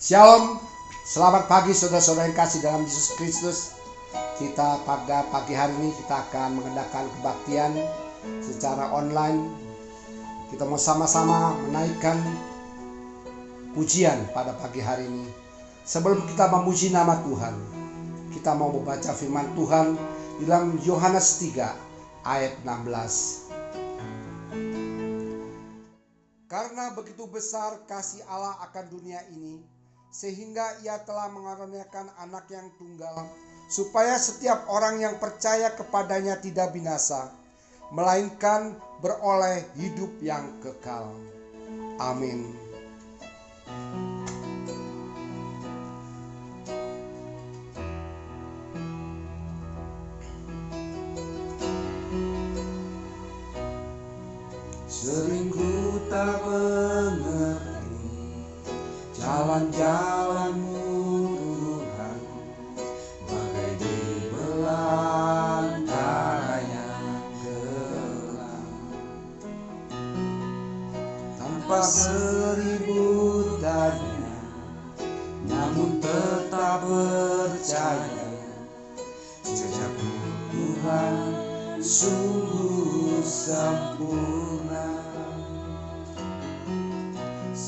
Shalom, selamat pagi saudara-saudara yang kasih dalam Yesus Kristus. Kita pada pagi hari ini kita akan mengadakan kebaktian secara online. Kita mau sama-sama menaikkan pujian pada pagi hari ini. Sebelum kita memuji nama Tuhan, kita mau membaca firman Tuhan di dalam Yohanes 3 ayat 16. Karena begitu besar kasih Allah akan dunia ini, sehingga ia telah mengaruniakan anak yang tunggal, supaya setiap orang yang percaya kepadanya tidak binasa, melainkan beroleh hidup yang kekal. Amin. Sering ku tak mengerti jalan-jalan-Mu Tuhan, bagai di belantara yang gelap. Tanpa seribu tanya, namun tetap percaya, jejak-Mu Tuhan sungguh sempurna.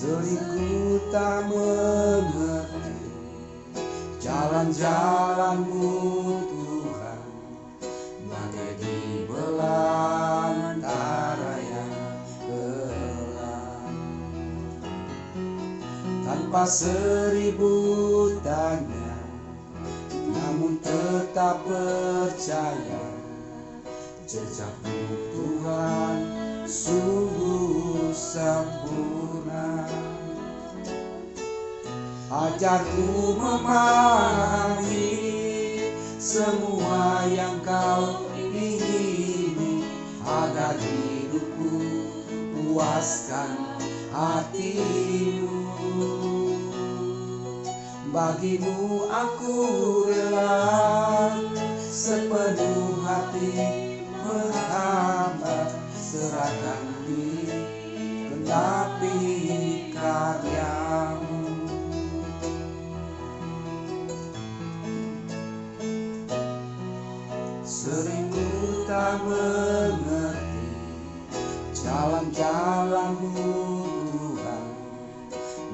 Sering ku tak mengerti jalan-jalan-Mu Tuhan, bagai di belantara yang gelap. Tanpa seribu tanya, namun tetap percaya, jejak-Mu Tuhan sungguh sempurna. Ajarku memahami semua yang Kau ingini, agar hidupku puaskan hati-Mu. Bagimu aku rela sepenuh hati menghamba, serahkan diri, genapi karya-Mu. Sering ku tak mengerti jalan-jalan-Mu Tuhan,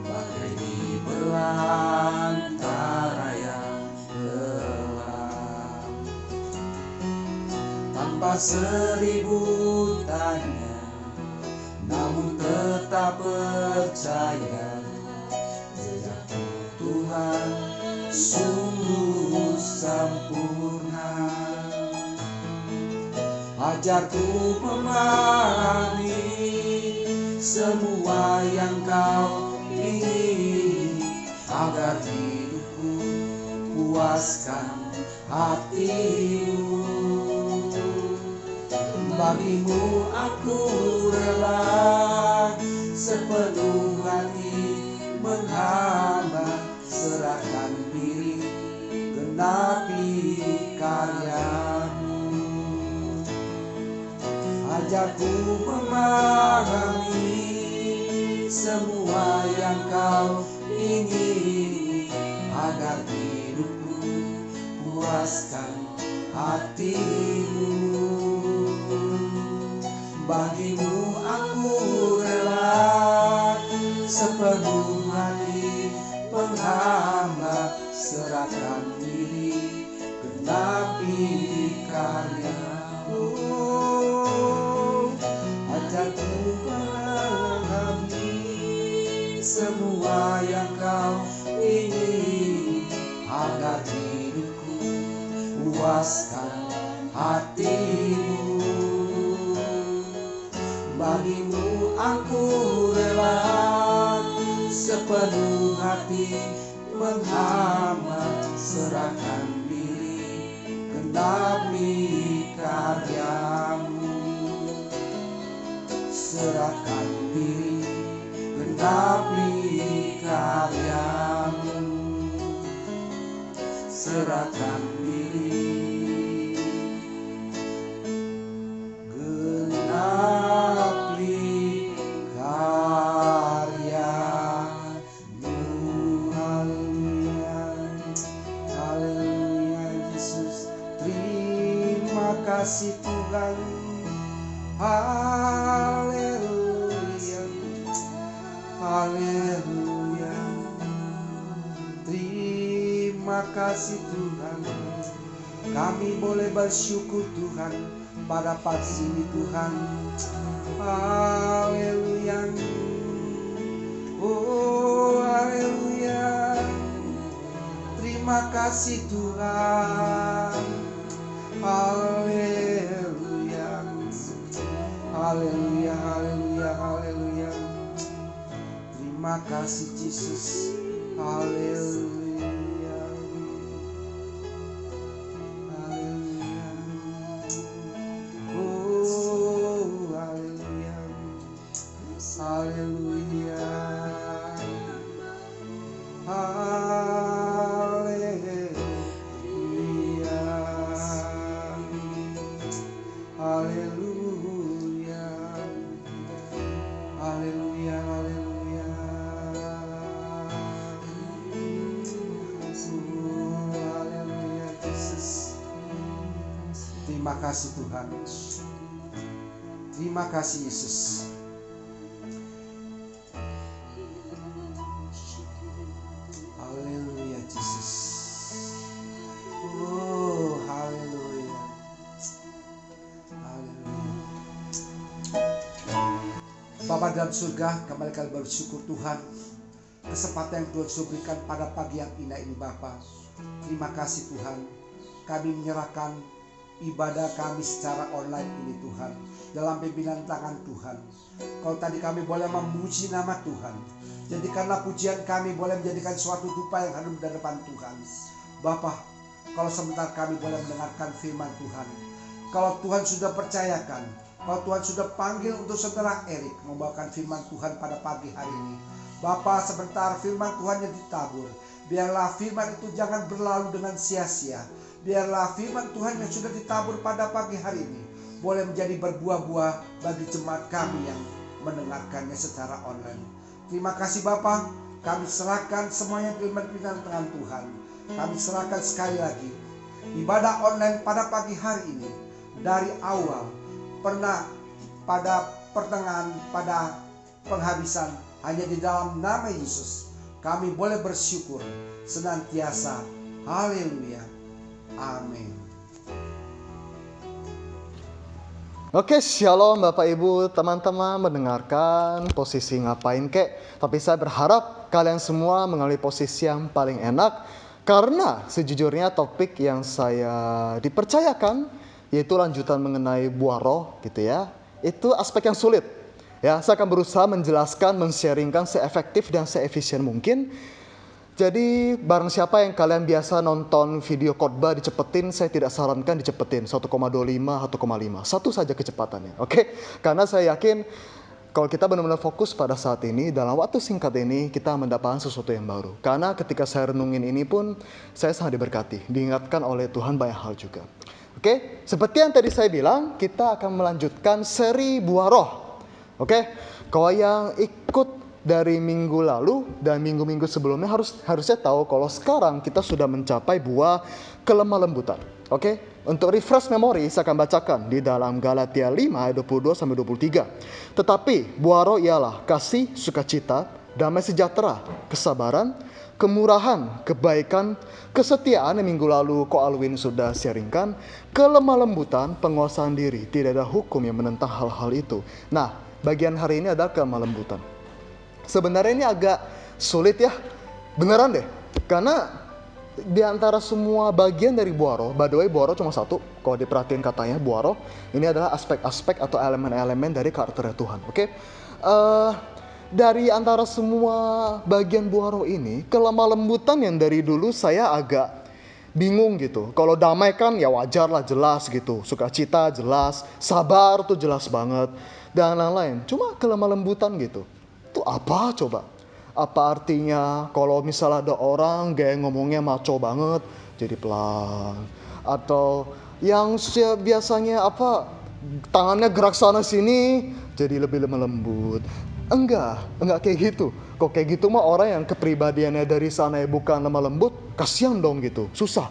bagai di belantara yang gelap. Tanpa seribu tanya, namun tetap percaya, jejak-Mu Tuhan sungguh sempurna. Ajarku memahami semua yang Kau ingini, agar hidupku puaskan hati-Mu. Bagimu aku rela sepenuh hati menghamba, serahkan diri, genapi karya-Mu. Ajarku memahami semua yang Kau ingini, agar hidupku puaskan hati-Mu. Bagimu aku rela sepenuh hati menghamba, serahkan diri, genapi karya-Mu. Ajarku memahami semua yang Kau ingini, agar hidupku puaskan hati-Mu. Bagimu aku rela sepenuh hati menghamba, serahkan diri, genapi karya-Mu. Serahkan diri, genapi karya-Mu. Serahkan diri, genapi karya-Mu. kasih Tuhan. Haleluya, haleluya. Terima kasih Tuhan. Kami boleh bersyukur Tuhan pada pagi ini Tuhan. Haleluya. Oh haleluya. Terima kasih Tuhan. Haleluya. Haleluya, haleluya, haleluya. Terima kasih Yesus. Haleluya. Haleluya. Oh, haleluya. Haleluya. Haleluya. Haleluya. Haleluya, haleluya. Haleluya Yesus. Terima kasih Tuhan. Terima kasih Yesus. Haleluya Yesus. Oh, haleluya. Haleluya. Bapa dalam surga, kembali kami bersyukur Tuhan kesempatan yang Tuhan sudah berikan pada pagi yang indah ini Bapa. Terima kasih Tuhan. Kami menyerahkan ibadah kami secara online ini Tuhan, dalam pimpinan tangan Tuhan. Kalau tadi kami boleh memuji nama Tuhan, jadikanlah pujian kami boleh menjadikan suatu dupa yang harum di depan Tuhan. Bapa, kalau sebentar kami boleh mendengarkan firman Tuhan. Kalau Tuhan sudah percayakan, kalau Tuhan sudah panggil untuk saudara Erik membawakan firman Tuhan pada pagi hari ini, Bapa, sebentar firman Tuhan yang ditabur, biarlah firman itu jangan berlalu dengan sia-sia. Biarlah firman Tuhan yang sudah ditabur pada pagi hari ini boleh menjadi berbuah-buah bagi jemaat kami yang mendengarkannya secara online. Terima kasih Bapa, kami serahkan semuanya firman tangan Tuhan. Kami serahkan sekali lagi ibadah online pada pagi hari ini, dari awal pernah pada pertengahan, pada penghabisan, hanya di dalam nama Yesus kami boleh bersyukur senantiasa. Haleluya. Amin. Oke, shalom Bapak Ibu, teman-teman mendengarkan posisi ngapain kek. Tapi saya berharap kalian semua mengalami posisi yang paling enak, karena sejujurnya topik yang saya dipercayakan yaitu lanjutan mengenai buah roh gitu ya. Itu aspek yang sulit. Ya, saya akan berusaha menjelaskan, men-sharingkan seefektif dan seefisien mungkin. Jadi barang siapa yang kalian biasa nonton video khotbah dicepetin, saya tidak sarankan dicepetin 1,25, 1,5. Satu saja kecepatannya, oke? Karena saya yakin kalau kita benar-benar fokus pada saat ini, dalam waktu singkat ini kita mendapatkan sesuatu yang baru. Karena ketika saya renungin ini pun, saya sangat diberkati, diingatkan oleh Tuhan banyak hal juga. Oke, seperti yang tadi saya bilang, kita akan melanjutkan seri buah roh. Oke, kalau yang ikut dari minggu lalu dan minggu-minggu sebelumnya harusnya tahu kalau sekarang kita sudah mencapai buah kelemah lembutan. Oke, untuk refresh memori saya akan bacakan di dalam Galatia 5 ayat 22-23. Tetapi buah roh ialah kasih, sukacita, damai sejahtera, kesabaran, kemurahan, kebaikan, kesetiaan yang minggu lalu Ko Alwin sudah sharingkan, kelemah lembutan, penguasaan diri. Tidak ada hukum yang menentang hal-hal itu. Nah, bagian hari ini adalah kelemah lembutan. Sebenarnya ini agak sulit ya, beneran deh. Karena di antara semua bagian dari buah roh, by the way buah roh cuma satu, kalau diperhatiin katanya buah roh, ini adalah aspek-aspek atau elemen-elemen dari karakter Tuhan. Oke? Dari antara semua bagian buah roh ini, kelemah lembutan yang dari dulu saya agak bingung gitu. Kalau damai kan ya wajar lah, jelas gitu. Sukacita jelas, sabar tuh jelas banget, dan lain-lain. Cuma kelemah lembutan gitu, itu apa coba? Apa artinya kalau misalnya ada orang gaya ngomongnya maco banget jadi pelan, atau yang biasanya apa tangannya gerak sana sini jadi lebih lemah lembut? Enggak kayak gitu. Kok kayak gitu mah orang yang kepribadiannya dari sana bukan lemah lembut, kasihan dong gitu, susah.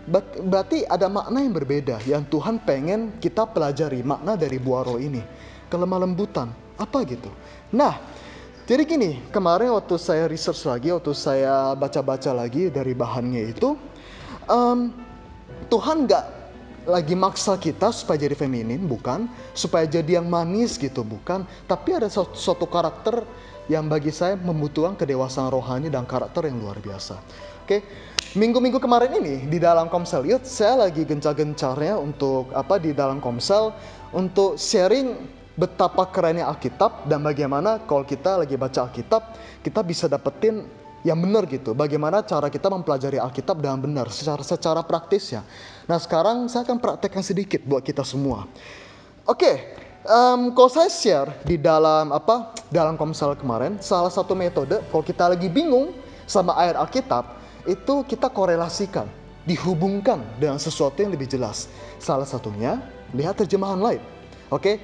Berarti ada makna yang berbeda yang Tuhan pengen kita pelajari, makna dari buah roh ini. Kelemah lembutan, apa gitu. Nah, jadi gini, kemarin waktu saya research lagi, waktu saya baca-baca lagi dari bahannya itu, Tuhan nggak lagi maksa kita supaya jadi feminin, bukan. Supaya jadi yang manis gitu, bukan. Tapi ada suatu karakter yang bagi saya membutuhkan kedewasaan rohani dan karakter yang luar biasa. Oke, minggu-minggu kemarin ini di dalam Komsel Youth, saya lagi gencar-gencarnya untuk di dalam Komsel untuk sharing betapa kerennya Alkitab dan bagaimana kalau kita lagi baca Alkitab, kita bisa dapetin yang benar gitu. Bagaimana cara kita mempelajari Alkitab dengan benar secara praktis ya. Nah, sekarang saya akan praktekkan sedikit buat kita semua. Oke, kalau saya share di dalam dalam Komsel kemarin, salah satu metode kalau kita lagi bingung sama ayat Alkitab, itu kita korelasikan, dihubungkan dengan sesuatu yang lebih jelas. Salah satunya, lihat terjemahan lain. Oke,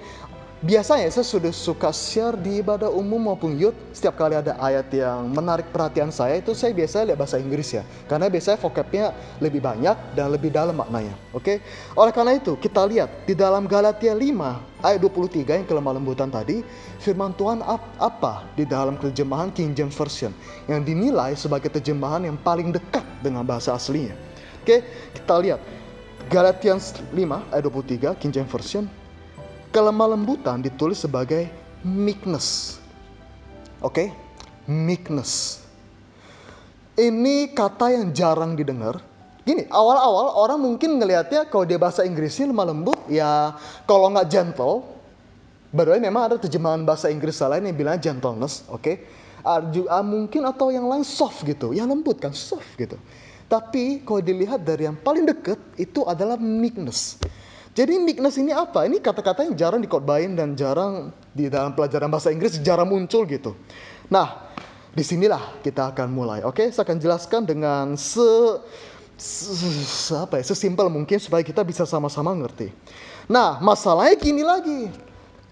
biasanya saya sudah suka share di ibadah umum maupun youth. Setiap kali ada ayat yang menarik perhatian saya, itu saya biasanya lihat bahasa Inggris ya. Karena biasanya vocabnya lebih banyak dan lebih dalam maknanya. Oke, oleh karena itu kita lihat di dalam Galatia 5 ayat 23 yang kelemah lembutan tadi, firman Tuhan apa di dalam terjemahan King James Version yang dinilai sebagai terjemahan yang paling dekat dengan bahasa aslinya. Oke, kita lihat Galatia 5 ayat 23 King James Version. Kelemah lembutan ditulis sebagai meekness. Oke, meekness. Ini kata yang jarang didengar. Gini, awal-awal orang mungkin ngelihatnya kalau dia bahasa Inggrisnya lemah lembut, ya kalau nggak gentle. By the way, memang ada terjemahan bahasa Inggris lain yang bilang gentleness, oke? Mungkin atau yang lain soft gitu, ya lembut kan, soft gitu. Tapi kalau dilihat dari yang paling deket, itu adalah meekness. Jadi meekness ini apa? Ini kata-kata yang jarang dikotbahin dan jarang di dalam pelajaran bahasa Inggris, jarang muncul gitu. Nah, disinilah kita akan mulai, oke? Saya akan jelaskan dengan sesimpel mungkin supaya kita bisa sama-sama ngerti. Nah, masalahnya gini lagi.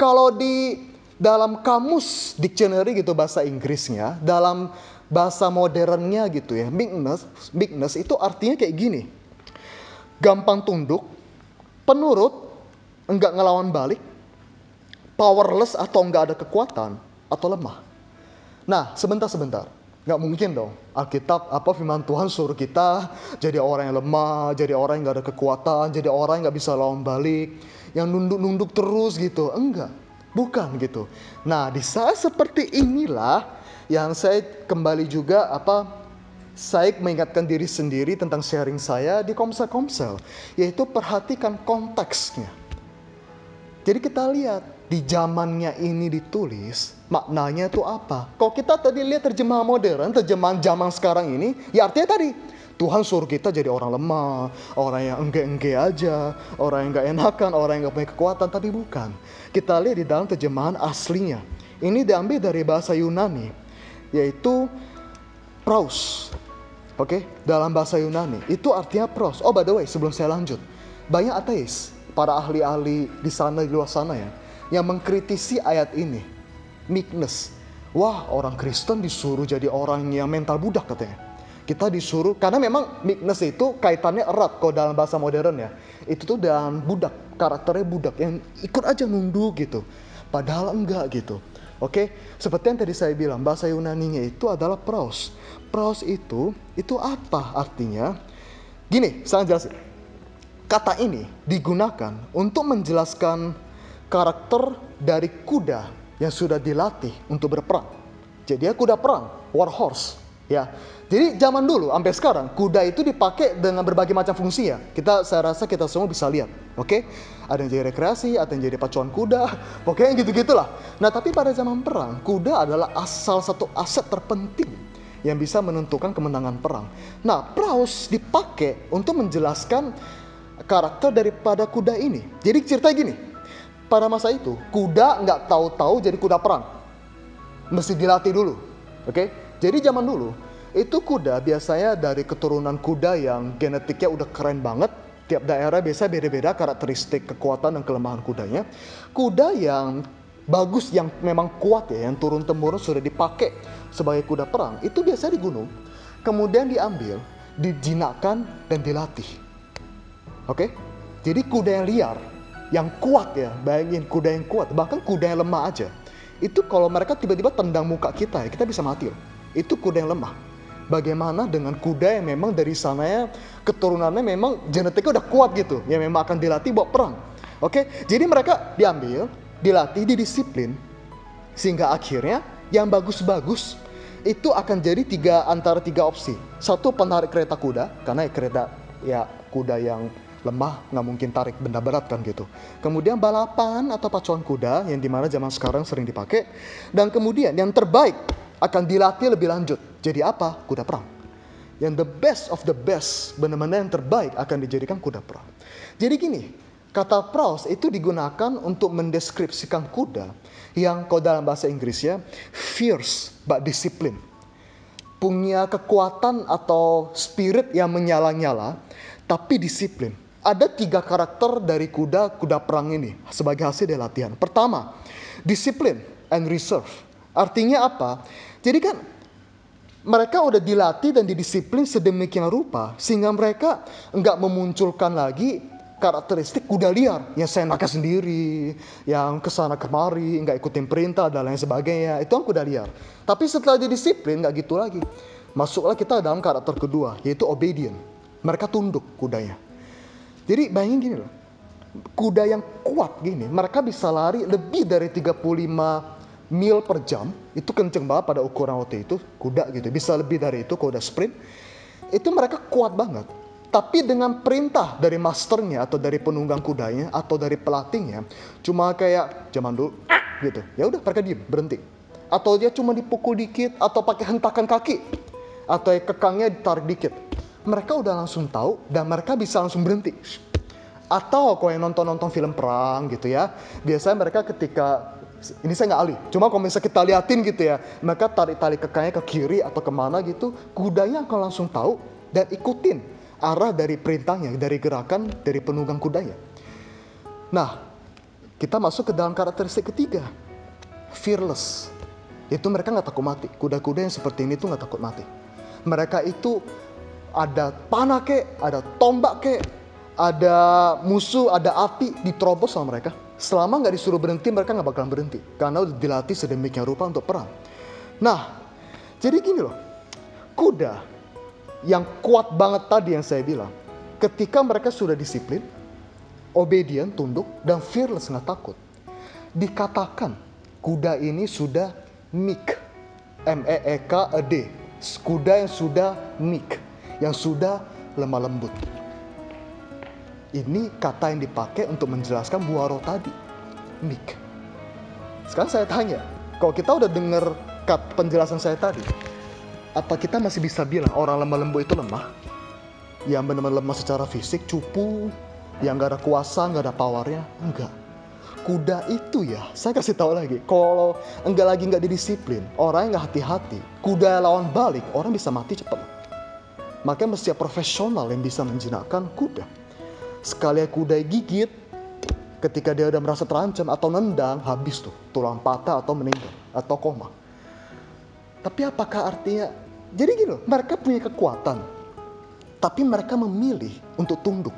Kalau di dalam kamus dictionary gitu bahasa Inggrisnya, dalam bahasa modernnya gitu ya, meekness itu artinya kayak gini. Gampang tunduk, penurut, enggak ngelawan balik, powerless atau enggak ada kekuatan, atau lemah. Nah, sebentar. Nggak mungkin dong Alkitab firman Tuhan suruh kita jadi orang yang lemah, jadi orang yang nggak ada kekuatan, jadi orang yang nggak bisa lawan balik, yang nunduk terus gitu. Enggak, bukan gitu. Nah, di saat seperti inilah yang saya kembali juga saya mengingatkan diri sendiri tentang sharing saya di Komsel, yaitu perhatikan konteksnya. Jadi kita lihat di zamannya ini ditulis, maknanya itu apa? Kalau kita tadi lihat terjemahan modern, terjemahan zaman sekarang ini, ya artinya tadi Tuhan suruh kita jadi orang lemah, orang yang engge-engge aja, orang yang gak enakan, orang yang gak punya kekuatan, tapi bukan. Kita lihat di dalam terjemahan aslinya. Ini diambil dari bahasa Yunani, yaitu praus. Oke, dalam bahasa Yunani itu artinya praus. Oh, by the way, sebelum saya lanjut, banyak ateis, para ahli-ahli di sana, di luar sana ya, yang mengkritisi ayat ini, meekness. Wah, orang Kristen disuruh jadi orang yang mental budak katanya. Kita disuruh, karena memang meekness itu kaitannya erat kalau dalam bahasa modern ya. Itu tuh dengan budak, karakternya budak yang ikut aja nunduk gitu. Padahal enggak gitu. Oke, seperti yang tadi saya bilang, bahasa Yunaninya itu adalah praus. Praus itu apa artinya? Gini, saya jelasin. Kata ini digunakan untuk menjelaskan karakter dari kuda yang sudah dilatih untuk berperang. Jadi ya kuda perang, war horse. Ya, jadi zaman dulu sampai sekarang kuda itu dipakai dengan berbagai macam fungsi ya. Saya rasa kita semua bisa lihat, oke? Ada yang jadi rekreasi, ada yang jadi pacuan kuda, pokoknya gitu-gitulah. Nah, tapi pada zaman perang, kuda adalah salah satu aset terpenting yang bisa menentukan kemenangan perang. Nah, praus dipakai untuk menjelaskan karakter daripada kuda ini. Jadi ceritanya gini, pada masa itu kuda nggak tahu-tahu jadi kuda perang, mesti dilatih dulu, oke? Jadi zaman dulu itu kuda biasanya dari keturunan kuda yang genetiknya udah keren banget. Tiap daerah biasa beda-beda karakteristik kekuatan dan kelemahan kudanya. Kuda yang bagus, yang memang kuat ya, yang turun-temurun sudah dipakai sebagai kuda perang, itu biasanya di gunung. Kemudian diambil, dijinakkan dan dilatih. Oke? Jadi kuda yang liar, yang kuat ya, bayangin kuda yang kuat, bahkan kuda yang lemah aja. Itu kalau mereka tiba-tiba tendang muka kita ya, kita bisa mati loh. Itu kuda yang lemah. Bagaimana dengan kuda yang memang dari sananya keturunannya memang genetiknya udah kuat gitu, yang memang akan dilatih bawa perang. Oke? Jadi mereka diambil, dilatih, didisiplin, sehingga akhirnya yang bagus-bagus itu akan jadi antara tiga opsi. Satu, penarik kereta kuda, karena kereta ya kuda yang lemah nggak mungkin tarik benda berat kan gitu. Kemudian balapan atau pacuan kuda yang dimana zaman sekarang sering dipakai. Dan kemudian yang terbaik akan dilatih lebih lanjut. Jadi apa? Kuda perang. Yang the best of the best, benar-benar yang terbaik akan dijadikan kuda perang. Jadi gini, kata praus itu digunakan untuk mendeskripsikan kuda yang kalau dalam bahasa Inggrisnya fierce but discipline. Punya kekuatan atau spirit yang menyala-nyala tapi disiplin. Ada 3 karakter dari kuda perang ini sebagai hasil dari latihan. Pertama, disiplin and reserve. Artinya apa? Jadi kan mereka udah dilatih dan didisiplin sedemikian rupa sehingga mereka nggak memunculkan lagi karakteristik kuda liar yang seenaknya sendiri, yang kesana kemari, nggak ikutin perintah dan lain sebagainya. Itu kan kuda liar. Tapi setelah didisiplin nggak gitu lagi. Masuklah kita dalam karakter kedua, yaitu obedient. Mereka tunduk kudanya. Jadi bayangin gini loh, kuda yang kuat gini, mereka bisa lari lebih dari 35 mil per jam. Itu kenceng banget pada ukuran waktu itu, kuda gitu. Bisa lebih dari itu kalau udah sprint. Itu mereka kuat banget. Tapi dengan perintah dari masternya atau dari penunggang kudanya atau dari pelatihnya, cuma kayak zaman dulu gitu. Ya udah mereka diem, berhenti. Atau dia cuma dipukul dikit atau pakai hentakan kaki atau kekangnya ditarik dikit. Mereka udah langsung tahu dan mereka bisa langsung berhenti. Atau kalau yang nonton film perang gitu ya, biasanya mereka ketika, ini saya nggak ahli, cuma kalau misalnya kita liatin gitu ya, mereka tarik tali kekangnya ke kiri atau kemana gitu, kudanya akan langsung tahu dan ikutin arah dari perintahnya, dari gerakan dari penunggang kudanya. Nah, kita masuk ke dalam karakteristik ketiga, fearless. Itu mereka nggak takut mati. Kuda-kuda yang seperti ini tuh nggak takut mati. Mereka itu ada panah kek, ada tombak kek, ada musuh, ada api diterobos sama mereka. Selama nggak disuruh berhenti, mereka nggak bakalan berhenti. Karena udah dilatih sedemikian rupa untuk perang. Nah, jadi gini loh. Kuda yang kuat banget tadi yang saya bilang. Ketika mereka sudah disiplin, obedient, tunduk, dan fearless, nggak takut. Dikatakan kuda ini sudah meek. M-E-E-K-E-D. Kuda yang sudah meek. Yang sudah lemah lembut. Ini kata yang dipakai untuk menjelaskan buaro tadi, meek. Sekarang saya tanya, kalau kita udah dengar penjelasan saya tadi, apa kita masih bisa bilang orang lemah lembut itu lemah? Yang benar-benar lemah secara fisik, cupu, yang gak ada kuasa, gak ada powernya? Enggak. Kuda itu ya, saya kasih tahu lagi, kalau enggak didisiplin, orang yang gak hati-hati, kuda lawan balik, orang bisa mati cepat. Makanya mesti profesional yang bisa menjinakkan kuda. Sekali kuda gigit, ketika dia udah merasa terancam atau nendang, habis tuh, tulang patah atau meninggal, atau koma. Tapi apakah artinya, jadi gini loh, mereka punya kekuatan, tapi mereka memilih untuk tunduk,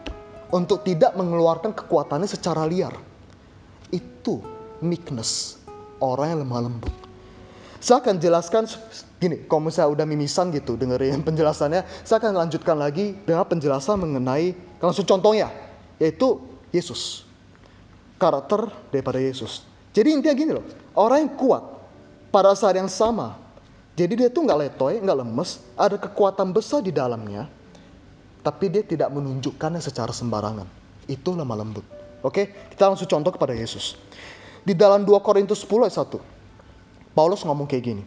untuk tidak mengeluarkan kekuatannya secara liar. Itu meekness, orang yang lemah lembut. Saya akan jelaskan gini, kalau misalnya udah mimisan gitu dengerin penjelasannya, saya akan lanjutkan lagi dengan penjelasan mengenai langsung contohnya, yaitu Yesus. Karakter daripada Yesus. Jadi intinya gini loh, orang yang kuat pada saat yang sama, jadi dia tuh nggak letoy, nggak lemes, ada kekuatan besar di dalamnya, tapi dia tidak menunjukkannya secara sembarangan. Itu lemah lembut. Oke, kita langsung contoh kepada Yesus. Di dalam 2 Korintus 10 ayat 1, Paulus ngomong kayak gini.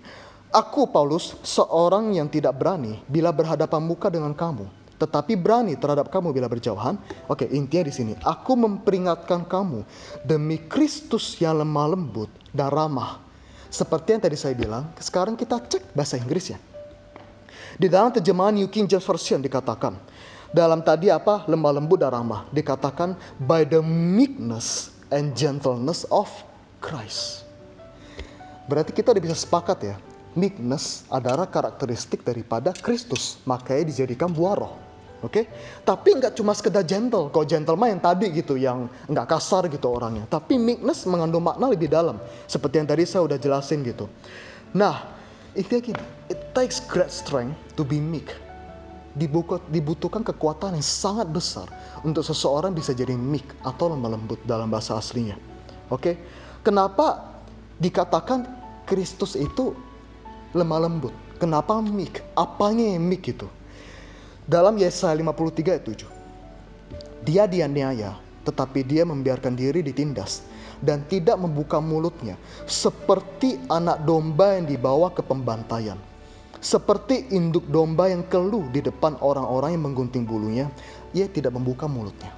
Aku, Paulus, seorang yang tidak berani bila berhadapan muka dengan kamu, tetapi berani terhadap kamu bila berjauhan. Oke, intinya di sini. Aku memperingatkan kamu demi Kristus yang lemah lembut dan ramah. Seperti yang tadi saya bilang, sekarang kita cek bahasa Inggris ya. Di dalam terjemahan New King James Version dikatakan, dalam tadi apa? Lemah lembut dan ramah. Dikatakan by the meekness and gentleness of Christ. Berarti kita udah bisa sepakat ya. Meekness adalah karakteristik daripada Kristus. Makanya dijadikan buah roh. Oke, tapi nggak cuma sekedar gentle. Kalau gentle mah yang tadi gitu, yang nggak kasar gitu orangnya. Tapi meekness mengandung makna lebih dalam, seperti yang tadi saya udah jelasin gitu. Nah, intinya gini, it takes great strength to be meek. Dibutuhkan kekuatan yang sangat besar untuk seseorang bisa jadi meek atau lemah lembut dalam bahasa aslinya. Oke, kenapa dikatakan Kristus itu lemah lembut? Kenapa meek? Apanya yang meek itu? Dalam Yesaya 53 ayat 7. Dia dianiaya, tetapi dia membiarkan diri ditindas dan tidak membuka mulutnya, seperti anak domba yang dibawa ke pembantaian. Seperti induk domba yang keluh di depan orang-orang yang menggunting bulunya, ia tidak membuka mulutnya.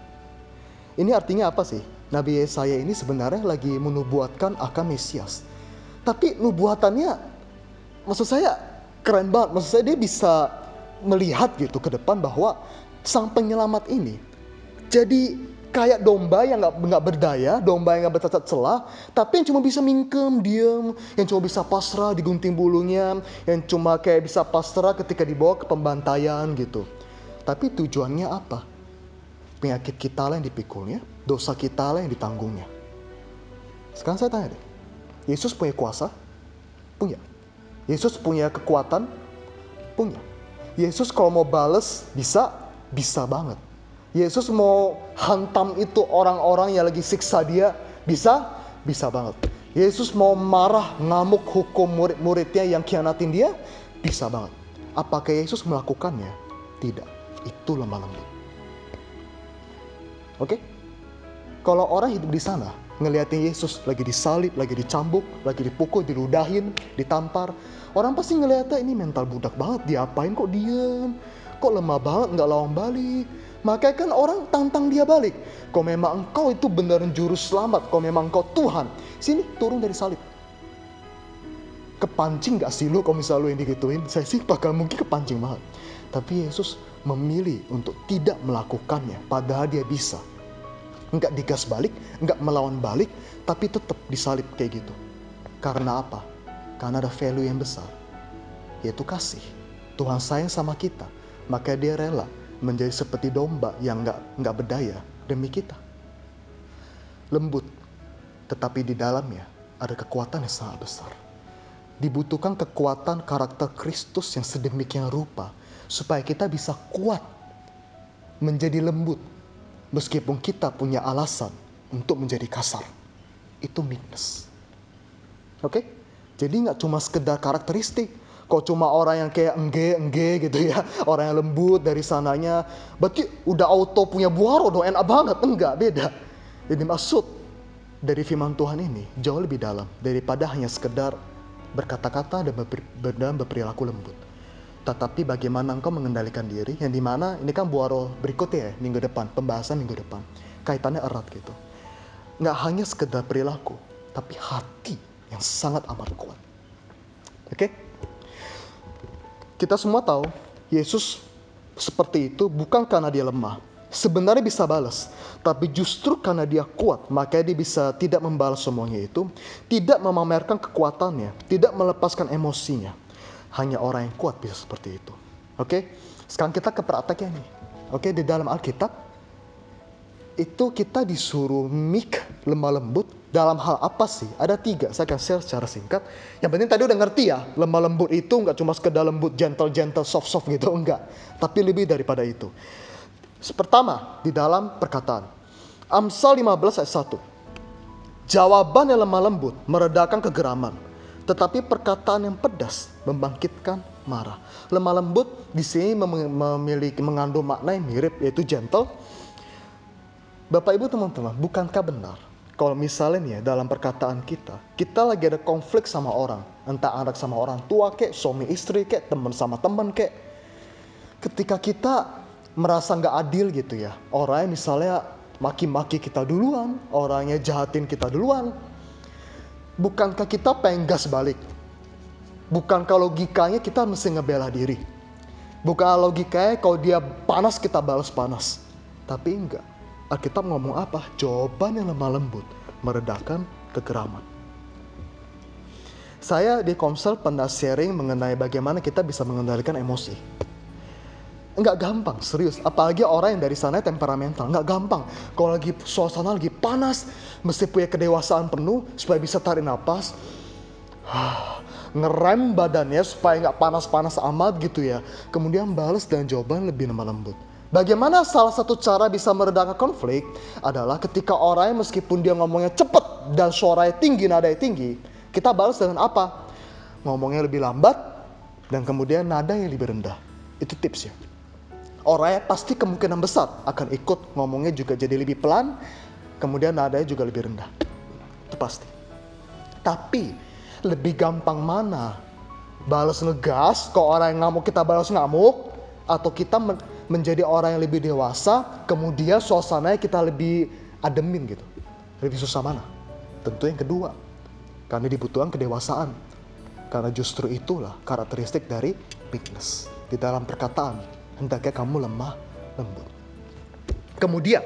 Ini artinya apa sih? Nabi Yesaya ini sebenarnya lagi menubuatkan akan Mesias. Tapi nubuatannya, maksud saya keren banget. Maksud saya dia bisa melihat gitu ke depan bahwa sang penyelamat ini jadi kayak domba yang nggak berdaya, domba yang nggak bercacat celah, tapi yang cuma bisa mingkem, diem, yang cuma bisa pasrah digunting bulunya, yang cuma kayak bisa pasrah ketika dibawa ke pembantaian gitu. Tapi tujuannya apa? Penyakit kita lah yang dipikulnya, dosa kita lah yang ditanggungnya. Sekarang saya tanya deh, Yesus punya kuasa? Punya. Yesus punya kekuatan? Punya. Yesus kalau mau bales bisa banget. Yesus mau hantam itu orang-orang yang lagi siksa dia, bisa banget. Yesus mau marah, ngamuk, hukum murid-muridnya yang khianatin dia, bisa banget. Apakah Yesus melakukannya? Tidak. Itu lemah lembut. Oke? Kalau orang hidup di sana, ngeliatin Yesus lagi disalib, lagi dicambuk, lagi dipukul, diludahin, ditampar, orang pasti ngeliatnya ini mental budak banget, diapain kok diem, kok lemah banget, nggak lawan balik. Makanya kan orang tantang dia balik. Kalau memang engkau itu beneran juru selamat, kalau memang engkau Tuhan, sini turun dari salib. Kepancing gak sih lu kalau misalnya lu yang digituin? Saya sih bakal mungkin kepancing banget. Tapi Yesus memilih untuk tidak melakukannya, padahal dia bisa. Enggak digas balik, enggak melawan balik, tapi tetap disalib kayak gitu. Karena apa? Karena ada value yang besar, yaitu kasih. Tuhan sayang sama kita, maka dia rela menjadi seperti domba yang enggak berdaya demi kita. Lembut, tetapi di dalamnya ada kekuatan yang sangat besar. Dibutuhkan kekuatan karakter Kristus yang sedemikian rupa, supaya kita bisa kuat menjadi lembut, meskipun kita punya alasan untuk menjadi kasar. Itu meekness. Oke? Jadi gak cuma sekedar karakteristik. Kok cuma orang yang kayak engge gitu ya, orang yang lembut dari sananya, berarti udah auto punya buaro dong, enak banget. Enggak, beda. Jadi maksud dari firman Tuhan ini jauh lebih dalam daripada hanya sekedar berkata-kata dan berperilaku lembut. Tetapi bagaimana engkau mengendalikan diri, yang dimana ini kan buaro berikutnya ya, minggu depan, pembahasan minggu depan, kaitannya erat gitu. Nggak hanya sekedar perilaku, tapi hati yang sangat amat kuat. Oke? Kita semua tahu Yesus seperti itu bukan karena dia lemah. Sebenarnya bisa balas, tapi justru karena dia kuat, makanya dia bisa tidak membalas semuanya itu, tidak memamerkan kekuatannya, tidak melepaskan emosinya. Hanya orang yang kuat bisa seperti itu. Oke? Sekarang kita ke prakteknya nih. Oke, di dalam Alkitab itu kita disuruh meek, lemah lembut. Dalam hal apa sih? Ada 3, saya akan share secara singkat. Yang penting tadi udah ngerti ya, lemah lembut itu nggak cuma sekedar lembut, gentle, soft gitu, enggak. Tapi lebih daripada itu. Pertama, di dalam perkataan. Amsal 15 ayat 1. Jawaban yang lemah lembut meredakan kegeraman, tetapi perkataan yang pedas membangkitkan marah. Lemah lembut di sini mengandung makna yang mirip, yaitu gentle. Bapak Ibu teman-teman, bukankah benar kalau misalnya nih ya, dalam perkataan kita lagi ada konflik sama orang, entah anak sama orang tua kek, suami istri kek, teman sama teman kek, ketika kita merasa nggak adil gitu ya, orangnya misalnya maki-maki kita duluan, orangnya jahatin kita duluan, bukankah kita pengen gas balik? Bukankah logikanya kita mesti ngebela diri? Bukan logikanya kalau dia panas kita balas panas? Tapi enggak. Alkitab ngomong apa? Jawaban yang lemah lembut meredakan kegeraman. Saya di Komsel pernah sharing mengenai bagaimana kita bisa mengendalikan emosi. Nggak gampang, serius. Apalagi orang yang dari sana temperamental, nggak gampang. Kalau lagi suasana lagi panas, mesti punya kedewasaan penuh supaya bisa tarik napas, ngerem badannya supaya nggak panas-panas amat gitu ya. Kemudian balas dengan jawaban lebih lemah lembut. Bagaimana salah satu cara bisa meredakan konflik adalah ketika orang meskipun dia ngomongnya cepet dan suaranya tinggi, nadanya tinggi, kita balas dengan apa? Ngomongnya lebih lambat dan kemudian nada yang lebih rendah. Itu tipsnya. Orangnya pasti kemungkinan besar akan ikut ngomongnya juga jadi lebih pelan, kemudian nadanya juga lebih rendah. Itu pasti. Tapi lebih gampang mana? Balas ngegas ke orang yang ngamuk kita balas ngamuk, atau kita menjadi orang yang lebih dewasa, kemudian suasananya kita lebih ademin gitu. Lebih susah mana? Tentu yang kedua. Karena dibutuhkan kedewasaan. Karena justru itulah karakteristik dari meekness. Di dalam perkataan, hendaknya kamu lemah lembut. Kemudian,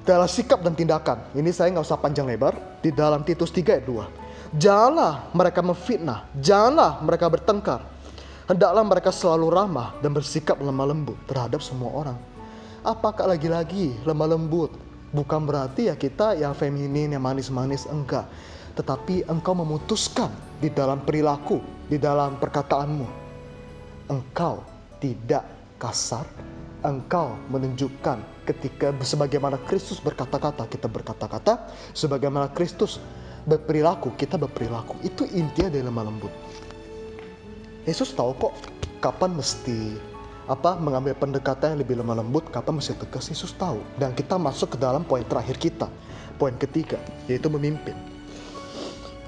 dalam sikap dan tindakan, ini saya nggak usah panjang lebar, di dalam Titus 3 ayat 2. Janganlah mereka memfitnah, janganlah mereka bertengkar. Hendaklah mereka selalu ramah dan bersikap lemah lembut terhadap semua orang. Apakah lagi-lagi lemah lembut? Bukan berarti ya kita yang feminin, yang manis-manis, enggak. Tetapi engkau memutuskan di dalam perilaku, di dalam perkataanmu. Engkau tidak kasar, engkau menunjukkan ketika sebagaimana Kristus berkata-kata, kita berkata-kata, sebagaimana Kristus berperilaku, kita berperilaku. Itu intinya dari lemah lembut. Yesus tahu kok kapan mesti mengambil pendekatan yang lebih lemah lembut, kapan mesti tegas. Yesus tahu. Dan kita masuk ke dalam poin terakhir kita, poin ketiga, yaitu memimpin.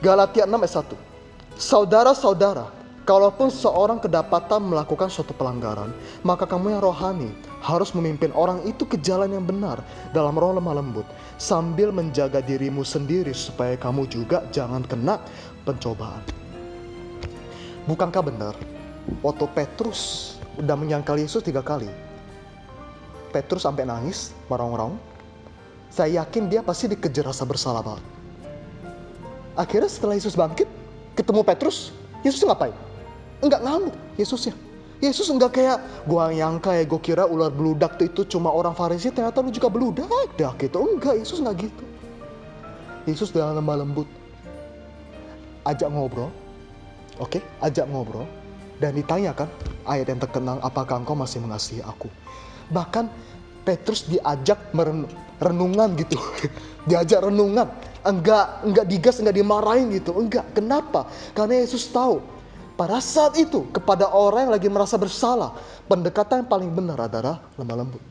Galatia 6 ayat 1. Saudara-saudara, kalaupun seorang kedapatan melakukan suatu pelanggaran, maka kamu yang rohani harus memimpin orang itu ke jalan yang benar dalam roh lemah lembut, sambil menjaga dirimu sendiri supaya kamu juga jangan kena pencobaan. Bukankah benar waktu Petrus udah menyangkal Yesus 3 kali, Petrus sampai nangis, meraung-raung? Saya yakin dia pasti dikejar rasa bersalah banget. Akhirnya setelah Yesus bangkit, ketemu Petrus, Yesus ngapain? Enggak ngamuk Yesusnya. Yesus enggak kayak gua gue kira ular beludak itu cuma orang Farisi, ternyata lu juga beludak dah gitu. Enggak, Yesus enggak gitu. Yesus dengan lemah lembut ajak ngobrol. Oke, ajak ngobrol dan ditanyakan ayat yang terkenal, apakah engkau masih mengasihi aku? Bahkan Petrus diajak renungan gitu. Diajak renungan, enggak digas, enggak dimarahin gitu. Enggak. Kenapa? Karena Yesus tahu pada saat itu kepada orang yang lagi merasa bersalah, pendekatan yang paling benar adalah lemah lembut.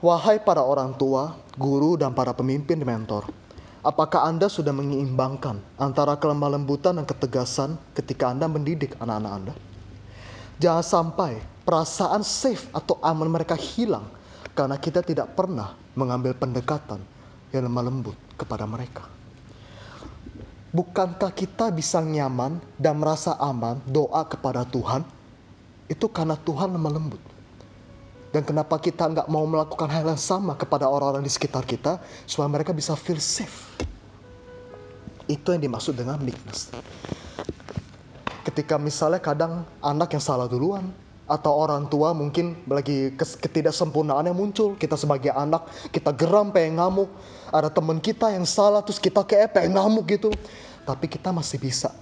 Wahai para orang tua, guru dan para pemimpin mentor, apakah Anda sudah menyeimbangkan antara kelemah lembutan dan ketegasan ketika Anda mendidik anak-anak Anda? Jangan sampai perasaan safe atau aman mereka hilang karena kita tidak pernah mengambil pendekatan yang lemah lembut kepada mereka. Bukankah kita bisa nyaman dan merasa aman doa kepada Tuhan? Itu karena Tuhan lemah lembut. Dan kenapa kita nggak mau melakukan hal yang sama kepada orang-orang di sekitar kita supaya mereka bisa feel safe? Itu yang dimaksud dengan meekness. Ketika misalnya kadang anak yang salah duluan, atau orang tua mungkin lagi ketidaksempurnaan yang muncul, kita sebagai anak kita geram pengen ngamuk, ada teman kita yang salah terus kita kayak pengen ngamuk gitu, tapi kita masih bisa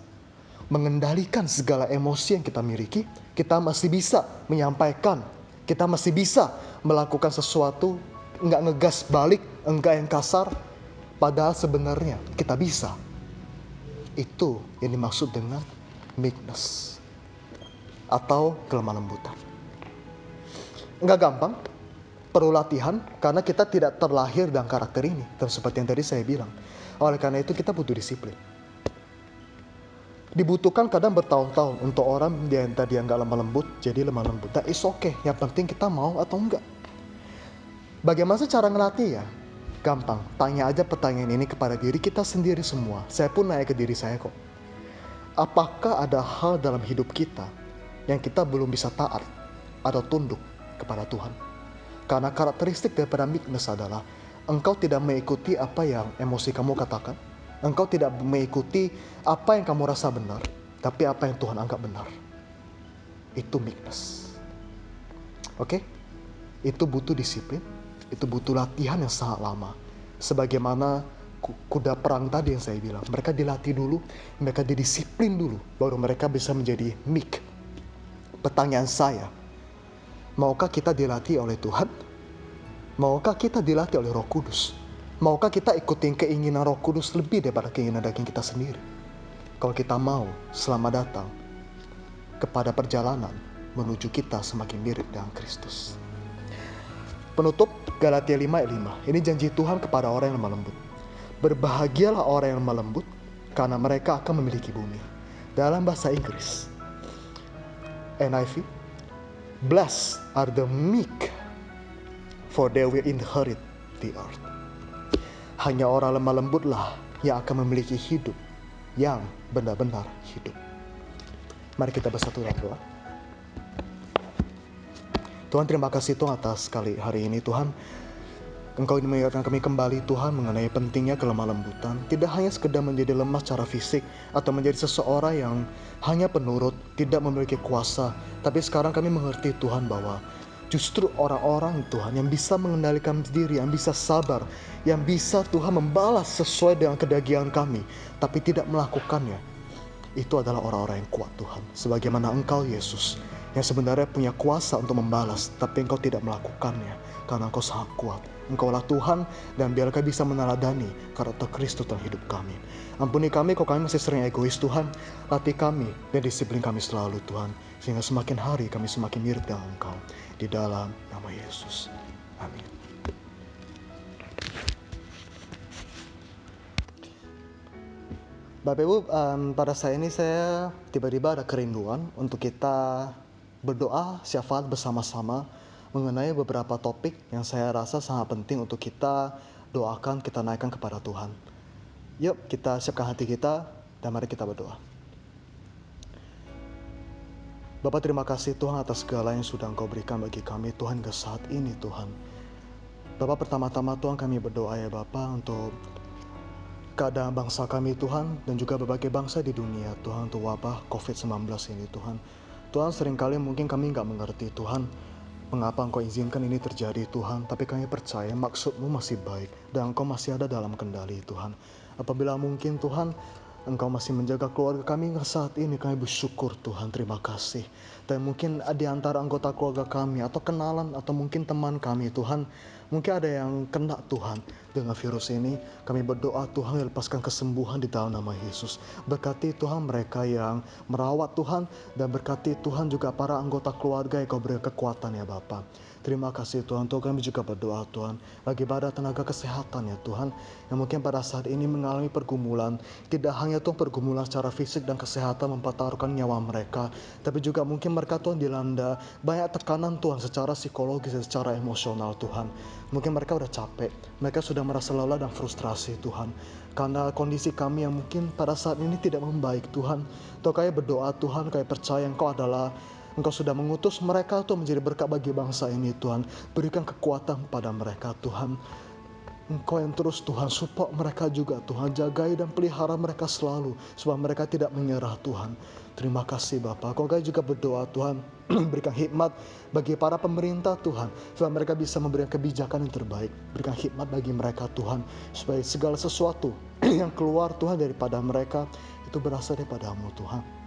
mengendalikan segala emosi yang kita miliki, kita masih bisa menyampaikan, kita masih bisa melakukan sesuatu, enggak ngegas balik, enggak yang kasar, padahal sebenarnya kita bisa. Itu yang dimaksud dengan meekness atau kelemah lembutan. Enggak gampang, perlu latihan karena kita tidak terlahir dengan karakter ini. Dan seperti yang tadi saya bilang, oleh karena itu kita butuh disiplin. Dibutuhkan kadang bertahun-tahun untuk orang yang tadi yang enggak lemah lembut jadi lemah lembut. That is okay, yang penting kita mau atau enggak. Bagaimana cara ngelatih ya? Gampang, tanya aja pertanyaan ini kepada diri kita sendiri semua. Saya pun nanya ke diri saya kok. Apakah ada hal dalam hidup kita yang kita belum bisa taat atau tunduk kepada Tuhan? Karena karakteristik daripada meekness adalah engkau tidak mengikuti apa yang emosi kamu katakan, engkau tidak mengikuti apa yang kamu rasa benar, tapi apa yang Tuhan anggap benar. itu meekness. Oke? Itu butuh disiplin, itu butuh latihan yang sangat lama. Sebagaimana kuda perang tadi yang saya bilang, mereka dilatih dulu, mereka didisiplin dulu, baru mereka bisa menjadi meek. Pertanyaan saya, maukah kita dilatih oleh Tuhan? Maukah kita dilatih oleh Roh Kudus? Maukah kita ikutin keinginan Roh Kudus lebih daripada keinginan daging kita sendiri? Kalau kita mau, selamat datang kepada perjalanan menuju kita semakin mirip dengan Kristus. Penutup Galatia 5 ayat 5. Ini janji Tuhan kepada orang yang lemah lembut. Berbahagialah orang yang lemah lembut, karena mereka akan memiliki bumi. Dalam bahasa Inggris, NIV, blessed are the meek, for they will inherit the earth. Hanya orang lemah lembutlah yang akan memiliki hidup yang benar-benar hidup. Mari kita bersatu dalam doa. Tuhan, terima kasih Tuhan atas kali hari ini Tuhan. Engkau mengingatkan kami kembali Tuhan mengenai pentingnya kelemah lembutan. Tidak hanya sekedar menjadi lemah secara fisik atau menjadi seseorang yang hanya penurut, tidak memiliki kuasa. Tapi sekarang kami mengerti Tuhan bahwa justru orang-orang Tuhan yang bisa mengendalikan diri, yang bisa sabar, yang bisa Tuhan membalas sesuai dengan kedagingan kami, tapi tidak melakukannya. Itu adalah orang-orang yang kuat Tuhan. Sebagaimana Engkau Yesus, yang sebenarnya punya kuasa untuk membalas, tapi Engkau tidak melakukannya karena Engkau sangat kuat. Engkaulah Tuhan, dan biarlah kami bisa meneladani karakter Kristus dalam hidup kami. Ampuni kami kalau kami masih sering egois Tuhan. Latih kami dan disiplin kami selalu Tuhan, sehingga semakin hari kami semakin mirip dengan Engkau. Di dalam nama Yesus. Amin. Bapak Ibu, pada saat ini saya tiba-tiba ada kerinduan untuk kita berdoa syafaat bersama-sama mengenai beberapa topik yang saya rasa sangat penting untuk kita doakan, kita naikkan kepada Tuhan. Yuk kita siapkan hati kita dan mari kita berdoa. Bapak, terima kasih Tuhan atas segala yang sudah Engkau berikan bagi kami Tuhan ke saat ini Tuhan. Bapak, pertama-tama Tuhan kami berdoa ya Bapak untuk keadaan bangsa kami Tuhan, dan juga berbagai bangsa di dunia Tuhan, untuk wabah COVID-19 ini Tuhan. Tuhan, seringkali mungkin kami nggak mengerti Tuhan mengapa Engkau izinkan ini terjadi Tuhan, tapi kami percaya maksud-Mu masih baik dan Engkau masih ada dalam kendali Tuhan. Apabila mungkin Tuhan Engkau masih menjaga keluarga kami saat ini, kami bersyukur Tuhan, terima kasih. Dan mungkin di antara anggota keluarga kami atau kenalan atau mungkin teman kami Tuhan, mungkin ada yang kena Tuhan dengan virus ini. Kami berdoa Tuhan lepaskan kesembuhan di dalam nama Yesus. Berkati Tuhan mereka yang merawat Tuhan, dan berkati Tuhan juga para anggota keluarga yang Kau beri kekuatan ya Bapa. Terima kasih Tuhan. Tuhan, kami juga berdoa Tuhan bagi pada tenaga kesehatan ya Tuhan, yang mungkin pada saat ini mengalami pergumulan. Tidak hanya Tuhan pergumulan secara fisik dan kesehatan mempertaruhkan nyawa mereka, tapi juga mungkin mereka Tuhan dilanda banyak tekanan Tuhan secara psikologis dan secara emosional Tuhan. Mungkin mereka udah capek, mereka sudah merasa lelah dan frustrasi Tuhan, karena kondisi kami yang mungkin pada saat ini tidak membaik Tuhan. Tuhan, kami berdoa Tuhan, kami percaya Engkau sudah mengutus mereka Tuhan menjadi berkat bagi bangsa ini Tuhan. Berikan kekuatan pada mereka Tuhan. Engkau yang terus Tuhan support mereka juga Tuhan. Jagai dan pelihara mereka selalu, supaya mereka tidak menyerah Tuhan. Terima kasih Bapa. Kau juga berdoa Tuhan, berikan hikmat bagi para pemerintah Tuhan, supaya mereka bisa memberikan kebijakan yang terbaik. Berikan hikmat bagi mereka Tuhan, supaya segala sesuatu yang keluar Tuhan daripada mereka itu berasal daripada-Mu Tuhan.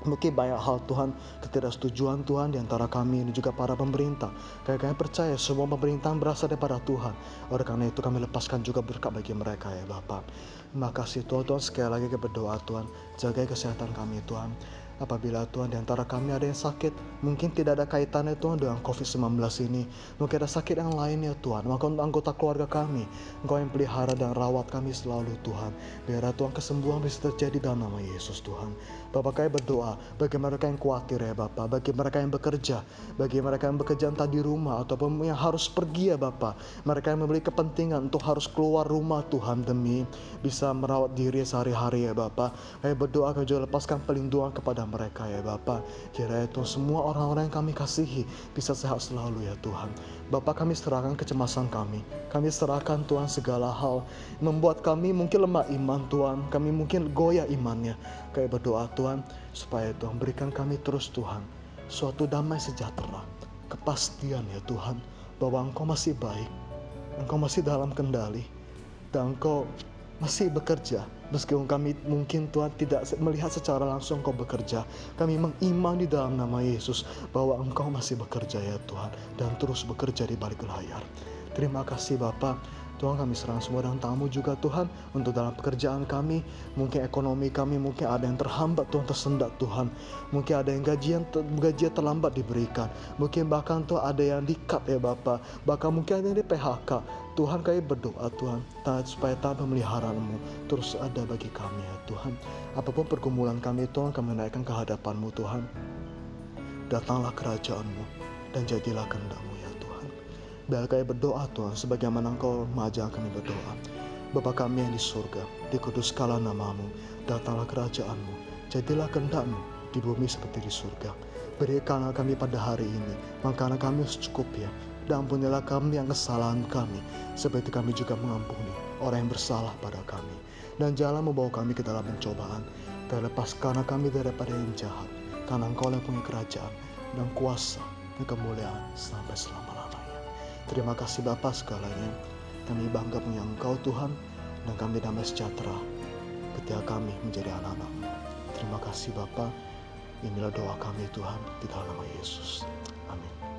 Mungkin banyak hal Tuhan, ketidaksetujuan Tuhan di antara kami dan juga para pemerintah. Kami percaya semua pemerintahan berasal daripada Tuhan. Oleh karena itu kami lepaskan juga berkat bagi mereka ya Bapa. Terima kasih Tuhan, sekali lagi kami berdoa Tuhan, jaga kesehatan kami Tuhan. Apabila Tuhan di antara kami ada yang sakit, mungkin tidak ada kaitannya Tuhan dengan COVID-19 ini, mungkin ada sakit yang lain ya Tuhan, maka untuk anggota keluarga kami, Engkau yang pelihara dan rawat kami selalu Tuhan. Biarlah Tuhan kesembuhan bisa terjadi dalam nama Yesus Tuhan. Bapak, kami berdoa bagi mereka yang khawatir ya Bapak, bagi mereka yang bekerja, bagi mereka yang bekerja entah di rumah ataupun yang harus pergi ya Bapak, mereka yang memiliki kepentingan untuk harus keluar rumah Tuhan demi bisa merawat diri sehari-hari ya Bapak. Kami berdoa, kami juga lepaskan pelindungan kepada mereka ya Bapak. Kiranya Tuhan semua orang-orang yang kami kasihi bisa sehat selalu ya Tuhan. Bapak, kami serahkan kecemasan kami serahkan Tuhan segala hal yang membuat kami mungkin lemah iman Tuhan, kami mungkin goyah imannya. Kami berdoa Tuhan supaya Tuhan berikan kami terus Tuhan suatu damai sejahtera, kepastian ya Tuhan, bahwa Engkau masih baik, Engkau masih dalam kendali, dan Engkau masih bekerja. Meskipun kami mungkin Tuhan tidak melihat secara langsung Engkau bekerja, kami mengimani dalam nama Yesus bahwa Engkau masih bekerja ya Tuhan, dan terus bekerja di balik layar. Terima kasih Bapa. Tuhan, kami serahkan semua dan tamu juga Tuhan, untuk dalam pekerjaan kami, mungkin ekonomi kami mungkin ada yang terhambat Tuhan, tersendat Tuhan, mungkin ada yang gajian terlambat diberikan, mungkin bahkan Tuhan ada yang di-cut ya Bapa, bahkan mungkin ada yang di PHK. Tuhan, kami berdoa Tuhan, supaya tangan pemeliharaan-Mu terus ada bagi kami ya Tuhan. Apapun pergumulan kami Tuhan, kami naikkan ke hadapan-Mu Tuhan. Datanglah kerajaan-Mu dan jadilah kehendak-Mu ya Tuhan. Biar kami berdoa Tuhan, sebagaimana Engkau mengajar kami berdoa. Bapa kami yang di surga, dikuduskanlah nama-Mu, datanglah kerajaan-Mu, jadilah kehendak-Mu di bumi seperti di surga. Berikanlah kami pada hari ini makanan kami secukupnya, dan ampunilah kami yang kesalahan kami, seperti kami juga mengampuni orang yang bersalah pada kami. Dan janganlah membawa kami ke dalam pencobaan, dan lepaskanlah kami daripada yang jahat, karena Engkau yang punya kerajaan dan kuasa dan kemuliaan sampai selama-lamanya. Terima kasih Bapa segalanya. Kami bangga punya Engkau Tuhan, dan kami damai sejahtera ketika kami menjadi anak-anak-Mu. Terima kasih Bapa. Inilah doa kami Tuhan, di dalam nama Yesus. Amin.